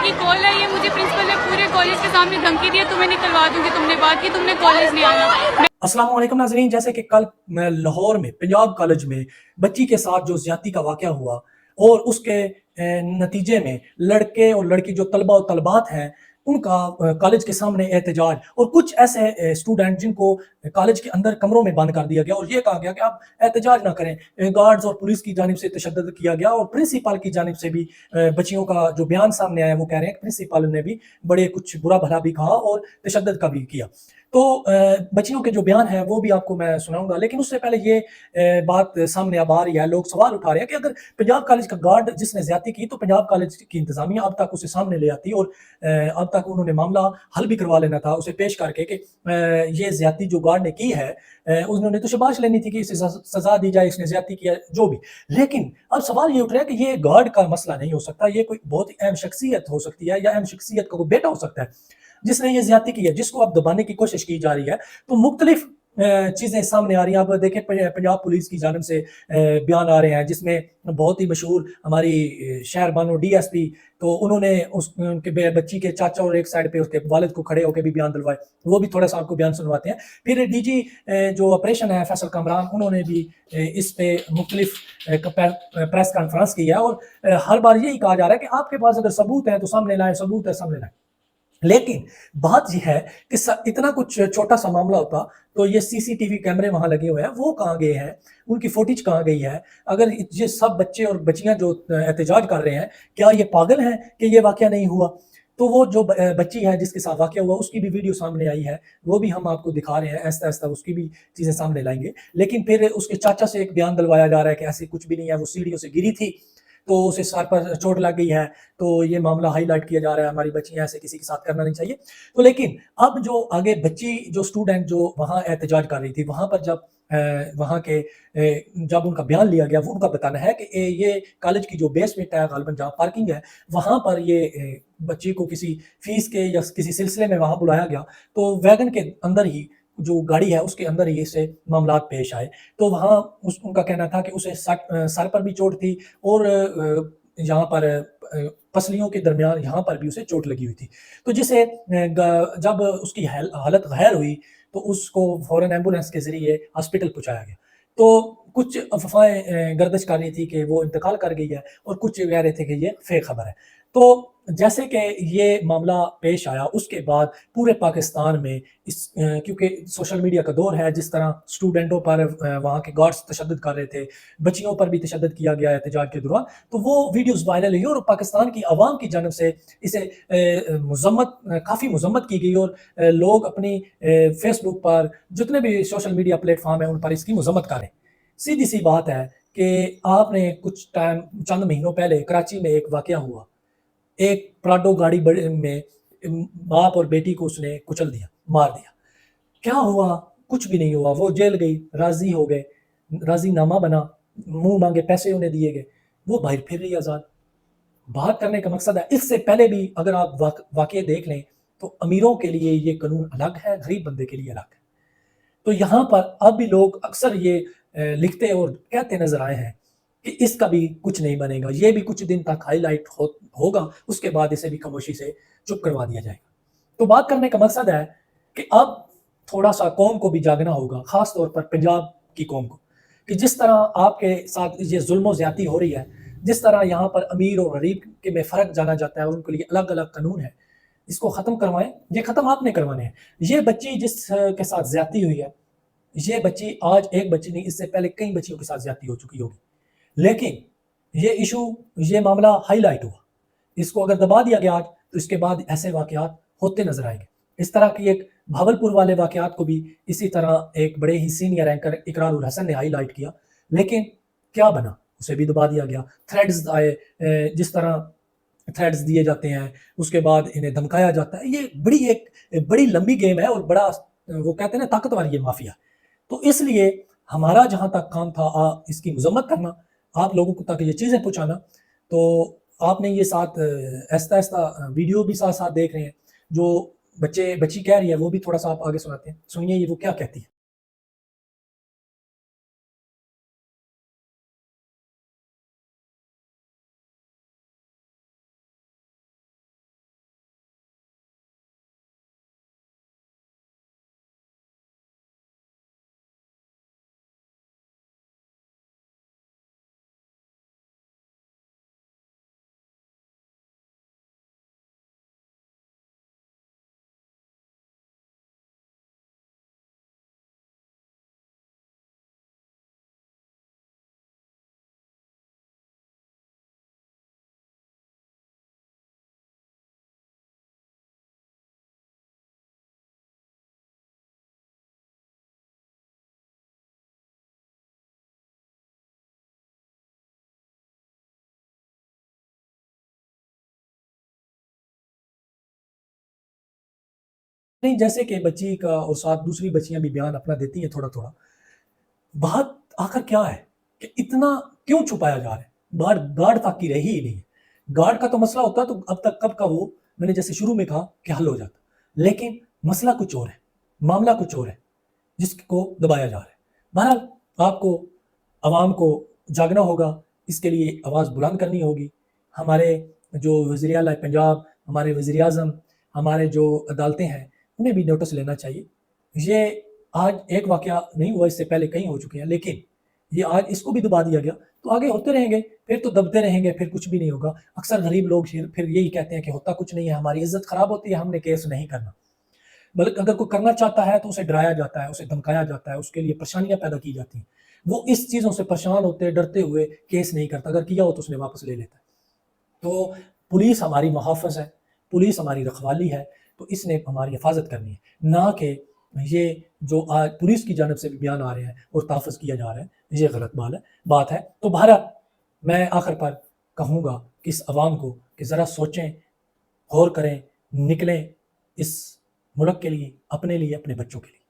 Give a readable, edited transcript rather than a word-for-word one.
की कॉल है, ये मुझे प्रिंसिपल ने पूरे कॉलेज के सामने धमकी दी है, तुम्हें निकलवा दूंगी, तुमने बात की, तुमने कॉलेज नहीं आना। अस्सलाम वालेकुम नाज़रीन, जैसे कि कल लाहौर में पंजाब कॉलेज में बच्ची के साथ जो ज्यादती का वाक़या हुआ और उसके नतीजे में लड़के और लड़की जो तलबा और तलबात हैं उनका कॉलेज के सामने एहतजाज और कुछ ऐसे स्टूडेंट जिनको कॉलेज के अंदर कमरों में बंद कर दिया गया और ये कहा गया कि आप एहतजाज ना करें। गार्ड्स और पुलिस की जानिब से तशद्दुद किया गया और प्रिंसिपल की जानिब से भी बच्चियों का जो बयान सामने आया वो कह रहे हैं कि प्रिंसिपल ने भी बड़े कुछ बुरा भला भी कहा और तशद्दुद का भी किया। तो बच्चियों के जो बयान है वो भी आपको मैं सुनाऊंगा, लेकिन उससे पहले ये बात सामने अब आ रही है, लोग सवाल उठा रहे हैं कि अगर पंजाब कॉलेज का गार्ड जिसने ज्यादती की तो पंजाब कॉलेज की इंतजामिया अब तक उसे सामने ले आती और अब तक उन्होंने मामला हल भी करवा लेना था उसे पेश करके कि ये ज्यादती जो गार्ड ने की है उन्होंने तो शबाश लेनी थी कि इसे सजा दी जाए, इसने ज्यादती किया जो भी। लेकिन अब सवाल ये उठ रहा है कि ये गार्ड का मसला नहीं हो सकता, ये कोई बहुत ही अहम शख्सियत हो सकती है या अहम शख्सियत का कोई बेटा हो सकता है जिसने ये ज्यादती की है, जिसको अब दबाने की कोशिश की जा रही है। तो मुख्तलिफ चीजें सामने आ रही हैं। अब देखें पंजाब पुलिस की जानब से बयान आ रहे हैं जिसमें बहुत ही मशहूर हमारी शहर बानो डीएसपी, तो उन्होंने उस उनके बच्ची के चाचा और एक साइड पे उसके वालिद को खड़े होकर भी बयान दिलवाए, वो भी थोड़ा सा आपको बयान सुनवाते हैं। फिर डीजी जो ऑपरेशन है फैसल कामरान, उन्होंने भी इस पे मुख्तलिफ प्रेस कॉन्फ्रेंस की है और हर बार यही कहा जा रहा है कि आपके पास अगर सबूत है तो सामने लाए, सबूत है सामने लाए। लेकिन बात यह है कि इतना कुछ छोटा सा मामला होता तो ये सीसीटीवी कैमरे वहां लगे हुए हैं, वो कहाँ गए हैं, उनकी फुटेज कहाँ गई है? अगर ये सब बच्चे और बच्चियां जो एहतजाज कर रहे हैं, क्या ये पागल हैं कि ये वाकया नहीं हुआ? तो वो जो बच्ची है जिसके साथ वाकया हुआ उसकी भी वीडियो सामने आई है, वो भी हम आपको दिखा रहे हैं, ऐसा ऐसा उसकी भी चीजें सामने लाएंगे। लेकिन फिर उसके चाचा से एक बयान दिलवाया जा रहा है कि ऐसी कुछ भी नहीं है, वो सीढ़ियों से गिरी थी तो उसे सर पर चोट लग गई है, तो ये मामला हाईलाइट किया जा रहा है, हमारी बच्चियां ऐसे किसी के साथ करना नहीं चाहिए। तो लेकिन अब जो आगे बच्ची जो स्टूडेंट जो वहां एहतजाज कर रही थी, वहां पर जब वहां के जब उनका बयान लिया गया, वो उनका बताना है कि ये कॉलेज की जो बेसमेंट है गालबन जहाँ पार्किंग है, वहां पर ये बच्ची को किसी फीस के या किसी सिलसिले में वहां बुलाया गया, तो वैगन के अंदर ही जो गाड़ी है उसके अंदर ही इससे मामला पेश आए। तो वहाँ उनका कहना था कि उसे सर पर भी चोट थी और यहाँ पर पसलियों के दरमियान यहाँ पर भी उसे चोट लगी हुई थी। तो जिसे जब उसकी हालत गैर हुई तो उसको फौरन एम्बुलेंस के जरिए हॉस्पिटल पहुंचाया गया। तो कुछ अफवाहें गर्दिश कर रही थी कि वो इंतकाल कर गई है और कुछ कह रहे थे कि ये फेक खबर है। तो जैसे कि ये मामला पेश आया उसके बाद पूरे पाकिस्तान में क्योंकि सोशल मीडिया का दौर है, जिस तरह स्टूडेंटों पर वहाँ के गार्ड्स तशद्दुद कर रहे थे, बच्चियों पर भी तशद्दुद किया गया एहतजाज के दौरान, तो वो वीडियोस वायरल हुई और पाकिस्तान की आवाम की जानब से इसे काफ़ी मजम्मत की गई और लोग अपनी फेसबुक पर जितने भी सोशल मीडिया प्लेटफॉर्म है उन पर इसकी मजम्मत करें। सीधी सी बात है कि आपने कुछ टाइम चंद महीनों पहले कराची में एक वाक़या हुआ, एक प्राडो गाड़ी बड़े में बाप और बेटी को उसने कुचल दिया, मार दिया। क्या हुआ? कुछ भी नहीं हुआ, वो जेल गई, राजी हो गए, राजीनामा बना, मुंह मांगे पैसे उन्हें दिए गए, वो बाहर फिर रही आजाद। बात करने का मकसद है, इससे पहले भी अगर आप वाकये देख लें तो अमीरों के लिए ये कानून अलग है, गरीब बंदे के लिए अलग है। तो यहाँ पर अब भी लोग अक्सर ये लिखते और कहते नजर आए हैं कि इसका भी कुछ नहीं बनेगा, ये भी कुछ दिन तक हाईलाइट होगा, उसके बाद इसे भी खामोशी से चुप करवा दिया जाएगा। तो बात करने का मकसद है कि अब थोड़ा सा कौम को भी जागना होगा, खास तौर पर पंजाब की कौम को, कि जिस तरह आपके साथ ये जुल्म ज्यादती हो रही है, जिस तरह यहाँ पर अमीर और गरीब के में फ़र्क जाना जाता है और उनके लिए अलग अलग कानून है, इसको ख़त्म करवाएं। ये ख़त्म आपने करवाने हैं। ये बच्ची जिस के साथ ज्यादती हुई है, ये बच्ची आज एक बच्ची नहीं, इससे पहले कई बच्चियों के साथ ज्यादती हो चुकी होगी, लेकिन ये इशू, ये मामला हाईलाइट हुआ, इसको अगर दबा दिया गया आज तो इसके बाद ऐसे वाकयात होते नजर आएंगे। इस तरह की एक भावलपुर वाले वाकयात को भी इसी तरह एक बड़े ही सीनियर एंकर इकरार उल हसन ने हाईलाइट किया, लेकिन क्या बना? उसे भी दबा दिया गया। थ्रेड्स आए, जिस तरह थ्रेड्स दिए जाते हैं, उसके बाद इन्हें धमकाया जाता है। ये एक बड़ी लंबी गेम है और बड़ा वो कहते हैं ना ताकतवर ये माफिया। तो इसलिए हमारा जहां तक काम था इसकी मजम्मत करना, आप लोगों को तक ये चीजें पहुंचाना। तो आपने ये साथ ऐसा ऐसा वीडियो भी साथ साथ देख रहे हैं, जो बच्ची कह रही है वो भी थोड़ा सा आप आगे सुनाते हैं, सुनिए ये वो क्या कहती है। نہیں جیسے کہ بچی کا اور ساتھ دوسری بچیاں بھی بیان اپنا دیتی ہیں تھوڑا تھوڑا. بات آخر کیا ہے کہ اتنا کیوں چھپایا جا رہا ہے؟ گارڈ تک کی رہی ہی نہیں ہے. گارڈ کا تو مسئلہ ہوتا تو اب تک کب کا وہ میں نے جیسے شروع میں کہا کہ حل ہو جاتا. لیکن مسئلہ کچھ اور ہے, معاملہ کچھ اور ہے جس کو دبایا جا رہا ہے. بہرحال آپ کو عوام کو جاگنا ہوگا, اس کے لیے آواز بلند کرنی ہوگی. ہمارے جو وزیر اعلیٰ پنجاب, ہمارے وزیر اعظم, ہمارے جو عدالتیں ہیں انہیں بھی نوٹس لینا چاہیے. یہ آج ایک واقعہ نہیں ہوا, اس سے پہلے کئی ہو چکے ہیں, لیکن یہ آج اس کو بھی دبا دیا گیا تو آگے ہوتے رہیں گے, پھر تو دبتے رہیں گے, پھر کچھ بھی نہیں ہوگا. اکثر غریب لوگ پھر یہی کہتے ہیں کہ ہوتا کچھ نہیں ہے, ہماری عزت خراب ہوتی ہے, ہم نے کیس نہیں کرنا. بلکہ اگر کوئی کرنا چاہتا ہے تو اسے ڈرایا جاتا ہے, اسے دھمکایا جاتا ہے, اس کے لیے پریشانیاں پیدا کی جاتی ہیں. وہ اس چیزوں سے پریشان ہوتے ڈرتے ہوئے کیس نہیں کرتا, اگر کیا ہو تو اس نے واپس لے لیتا ہے. تو پولیس ہماری محافظ ہے, پولیس ہماری رکھوالی ہے, تو اس نے ہماری حفاظت کرنی ہے, نہ کہ یہ جو آج پولیس کی جانب سے بھی بیان آ رہے ہیں اور تحفظ کیا جا رہا ہے, یہ غلط بات ہے. تو بہرحال میں آخر پر کہوں گا کہ اس عوام کو کہ ذرا سوچیں, غور کریں, نکلیں اس ملک کے لیے, اپنے بچوں کے لیے.